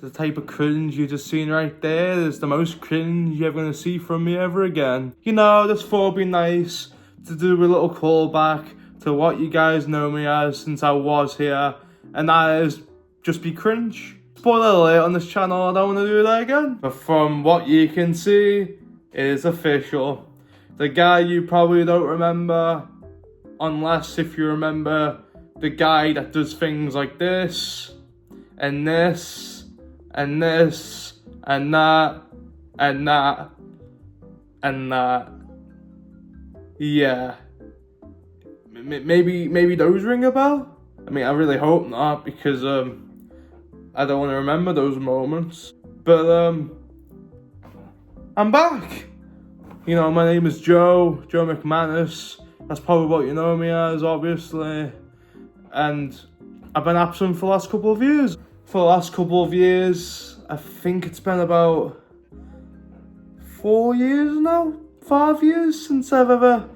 The type of cringe you just seen right there is the most cringe you're ever going to see from me ever again. You know, this thought it'd be nice to do a little callback to what you guys know me as since I was here, and that is just be cringe. Spoiler alert on this channel, I don't want to do that again. But from what you can see, it is official. The guy you probably don't remember, unless if you remember the guy that does things like this, and this, and this, and that, and that, and that. Yeah. Maybe those ring a bell? I mean, I really hope not, because I don't want to remember those moments. But I'm back. You know, my name is Joe McManus. That's probably what you know me as, obviously. And I've been absent for the last couple of years. For the last couple of years, I think it's been about 4 years now, 5 years since I've ever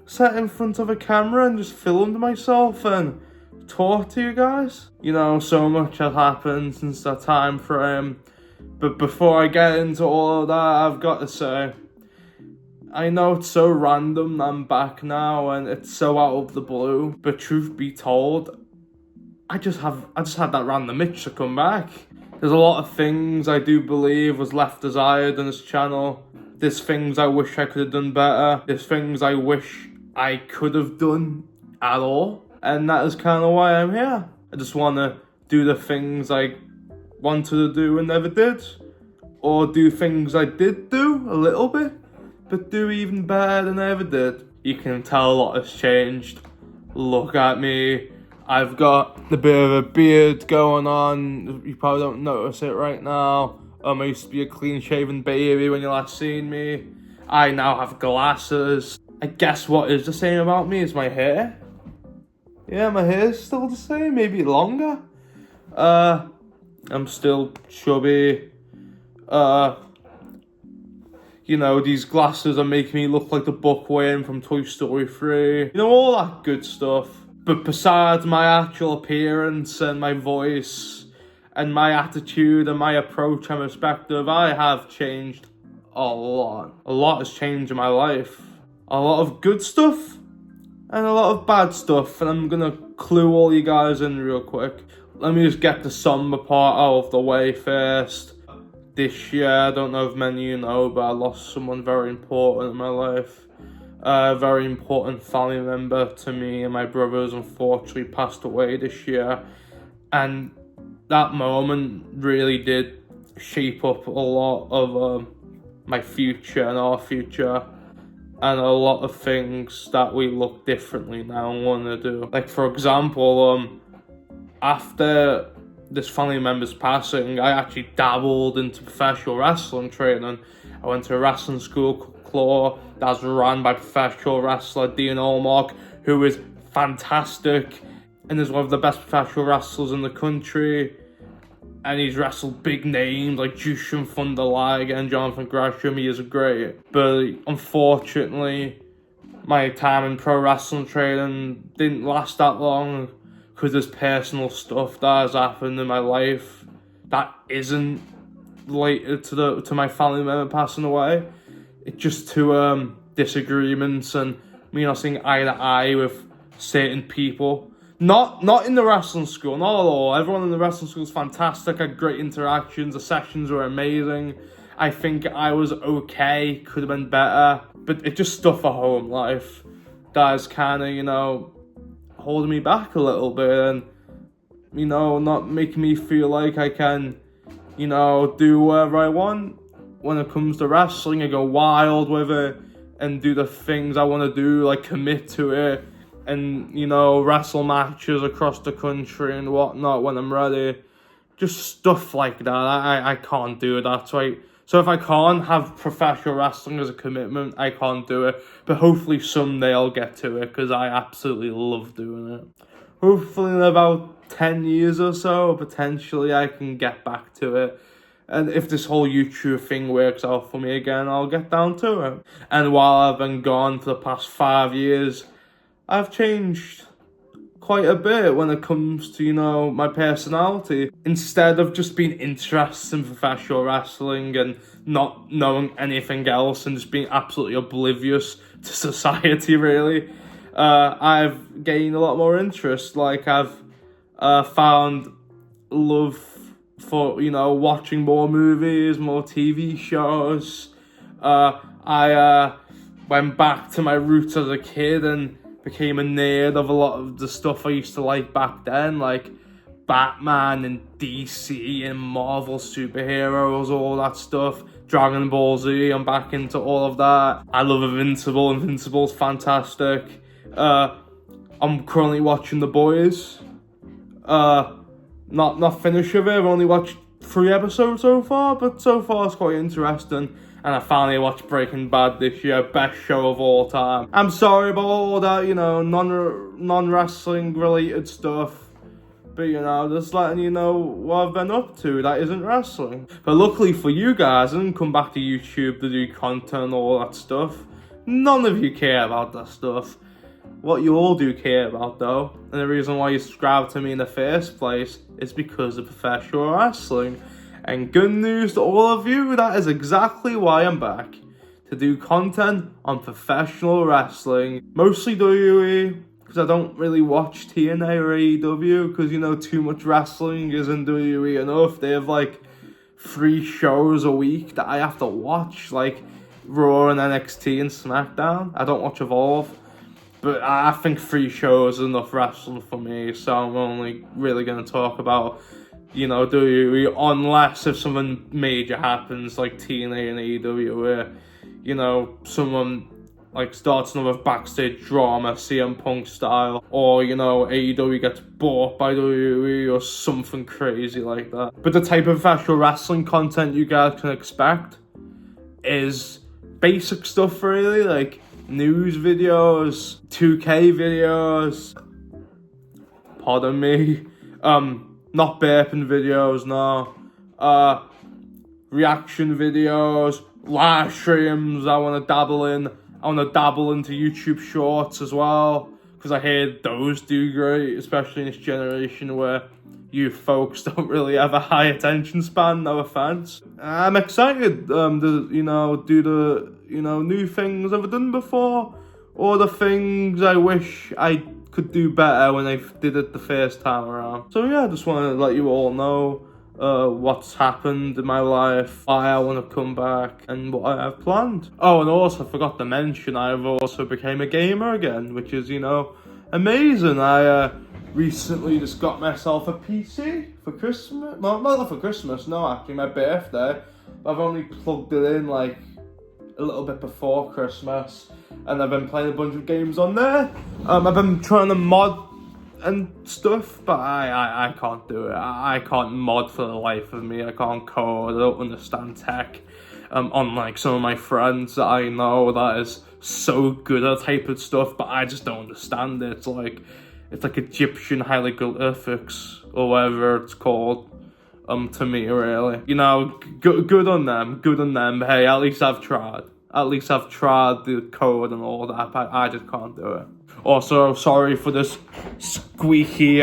sat in front of a camera and just filmed myself and talked to you guys. You know, so much has happened since that time frame. But before I get into all of that, I've got to say, I know it's so random that I'm back now and it's so out of the blue, but truth be told, I just had that random itch to come back. There's a lot of things I do believe was left desired on this channel. There's things I wish I could have done better. There's things I wish I could have done at all. And that is kind of why I'm here. I just want to do the things I wanted to do and never did. Or do things I did do a little bit, but do even better than I ever did. You can tell a lot has changed. Look at me. I've got a bit of a beard going on. You probably don't notice it right now. I used to be a clean-shaven baby when you last seen me. I now have glasses. I guess what is the same about me is my hair. Yeah, my hair's still the same, maybe longer. I'm still chubby. You know, these glasses are making me look like the Buckworm from Toy Story 3. You know, all that good stuff. But besides my actual appearance and my voice and my attitude and my approach and perspective, I have changed a lot. A lot has changed in my life. A lot of good stuff and a lot of bad stuff. And I'm gonna clue all you guys in real quick. Let me just get the somber part out of the way first. This year, I don't know if many of you know, but I lost someone very important in my life. A very important family member to me, and my brothers unfortunately passed away this year. And that moment really did shape up a lot of my future and our future. And a lot of things that we look differently now and want to do. Like, for example, after this family member's passing, I actually dabbled into professional wrestling training. I went to a wrestling school called Claw that's run by professional wrestler Dean Allmark, who is fantastic and is one of the best professional wrestlers in the country. And he's wrestled big names like Jushin Thunder Liger and Jonathan Gresham. He is great. But unfortunately, my time in pro wrestling training didn't last that long because there's personal stuff that has happened in my life that isn't related to my family member passing away. It's just two disagreements and me not seeing eye to eye with certain people. Not in the wrestling school, not at all. Everyone in the wrestling school is fantastic. I had great interactions. The sessions were amazing. I think I was okay. Could have been better. But it's just stuff at home life that is kind of, you know, holding me back a little bit and, you know, not making me feel like I can, you know, do whatever I want. When it comes to wrestling, I go wild with it and do the things I want to do, like commit to it and, you know, wrestle matches across the country and whatnot when I'm ready. Just stuff like that. I can't do that. So if I can't have professional wrestling as a commitment, I can't do it. But hopefully someday I'll get to it because I absolutely love doing it. Hopefully in about 10 years or so, potentially I can get back to it. And if this whole YouTube thing works out for me again, I'll get down to it. And while I've been gone for the past 5 years, I've changed quite a bit when it comes to, you know, my personality. Instead of just being interested in professional wrestling and not knowing anything else and just being absolutely oblivious to society, really, I've gained a lot more interest. Like, I've found love for, you know, watching more movies, more TV shows. I went back to my roots as a kid and became a nerd of a lot of the stuff I used to like back then, like Batman and DC and Marvel superheroes, all that stuff. Dragon Ball Z, I'm back into all of that. I love Invincible. Invincible's fantastic. I'm currently watching The Boys. Not finished with it. I've only watched 3 episodes so far, but so far it's quite interesting. And I finally watched Breaking Bad this year, best show of all time. I'm sorry about all that, you know, non-wrestling related stuff. But, you know, just letting you know what I've been up to that isn't wrestling. But luckily for you guys, I didn't come back to YouTube to do content and all that stuff. None of you care about that stuff. What you all do care about, though, and the reason why you subscribe to me in the first place, is because of professional wrestling. And good news to all of you, that is exactly why I'm back. To do content on professional wrestling. Mostly WWE, because I don't really watch TNA or AEW, because, you know, too much wrestling isn't WWE enough. They have, like, 3 shows a week that I have to watch, like Raw and NXT and SmackDown. I don't watch Evolve. But I think 3 shows is enough wrestling for me, so I'm only really going to talk about, you know, WWE, unless if something major happens, like TNA and AEW, where, you know, someone, like, starts another backstage drama, CM Punk style, or, you know, AEW gets bought by WWE, or something crazy like that. But the type of professional wrestling content you guys can expect is basic stuff, really, like news videos, 2K videos, pardon me, not burping videos, no, reaction videos, live streams. I want to dabble into YouTube Shorts as well, because I hear those do great, especially in this generation where you folks don't really have a high attention span, no offense. I'm excited to, you know, do the, you know, new things I've done before, or the things I wish I could do better when I did it the first time around. So yeah, I just want to let you all know what's happened in my life, why I want to come back, and what I have planned. Oh, and also I forgot to mention, I've also became a gamer again, which is, you know, amazing. I recently just got myself a PC for Christmas. No, not for Christmas, no, actually my birthday. I've only plugged it in like a little bit before Christmas, and I've been playing a bunch of games on there. I've been trying to mod and stuff, but I can't do it. I can't mod for the life of me. I can't code. I don't understand tech. Unlike some of my friends that I know that is so good at type of stuff, but I just don't understand it. It's like Egyptian hieroglyphics or whatever it's called. To me, really, you know, good on them. But hey, at least I've tried. At least I've tried the code and all that, but I just can't do it. Also, sorry for this squeaky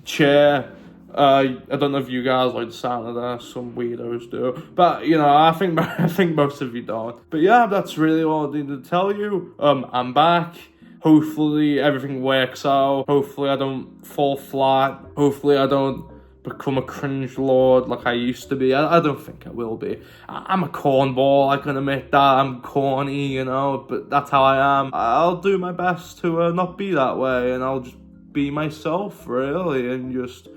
chair. I don't know if you guys like the sound of that. Some weirdos do, but you know, I think most of you don't. But yeah, that's really all I need to tell you. I'm back. Hopefully everything works out. Hopefully I don't fall flat. Hopefully I don't become a cringe lord like I used to be. I don't think I will be. I'm a cornball, I can admit that. I'm corny, you know, but that's how I am. I'll do my best to not be that way, and I'll just be myself, really, and just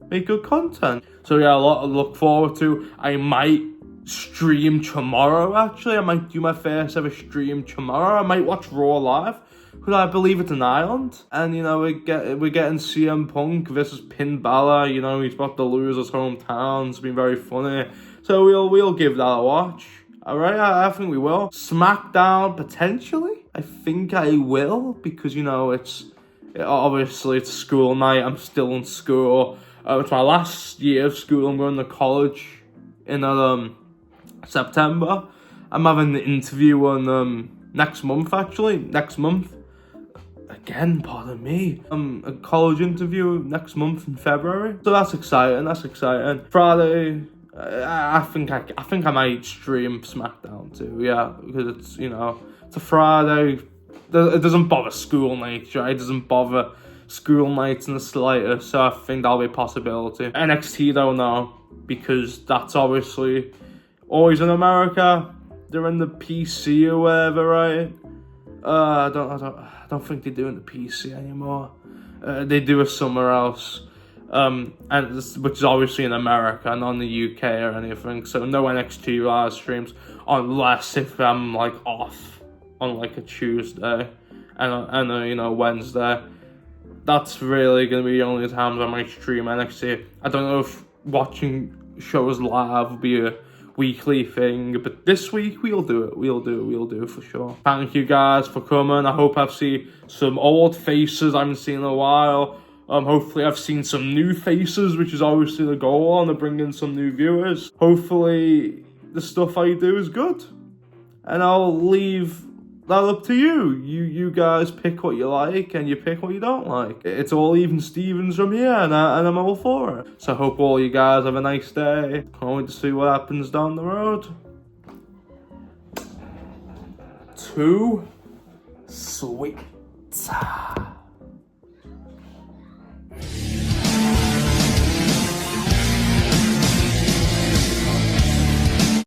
make good content. So yeah, a lot to look forward to. I might stream tomorrow, actually. I might do my first ever stream tomorrow. I might watch Raw live, because I believe it's an island, and you know, we're getting CM Punk versus Finn Balor. You know, he's about to lose his hometown. It's been very funny, so we'll give that a watch. All right, I think we will. SmackDown potentially. I think I will, because you know obviously it's school night. I'm still in school. It's my last year of school. I'm going to college in September. I'm having an interview on next month. again, pardon me, a college interview next month in February. So that's exciting. Friday, I think I might stream SmackDown too, yeah, because it's, you know, it's a Friday. It doesn't bother school nights, right? It doesn't bother school nights in the slightest, so I think that'll be a possibility. NXT don't know, because that's obviously always in America. They're in the PC or whatever, right? I don't think they do in the PC anymore. They do it somewhere else. Which is obviously in America, not in the UK or anything. So no NXT live streams, unless if I'm like off on like a Tuesday and a, you know, Wednesday. That's really gonna be the only times I might stream NXT. I don't know if watching shows live will be a weekly thing, but this week we'll do it for sure. Thank you guys for coming. I hope I've seen some old faces I haven't seen in a while. Hopefully I've seen some new faces, which is obviously the goal, and to bring in some new viewers. Hopefully the stuff I do is good, and I'll leave that up to you. You guys pick what you like, and you pick what you don't like. It's all even Stevens from here, and I'm all for it. So I hope all you guys have a nice day. Can't wait to see what happens down the road. Too sweet.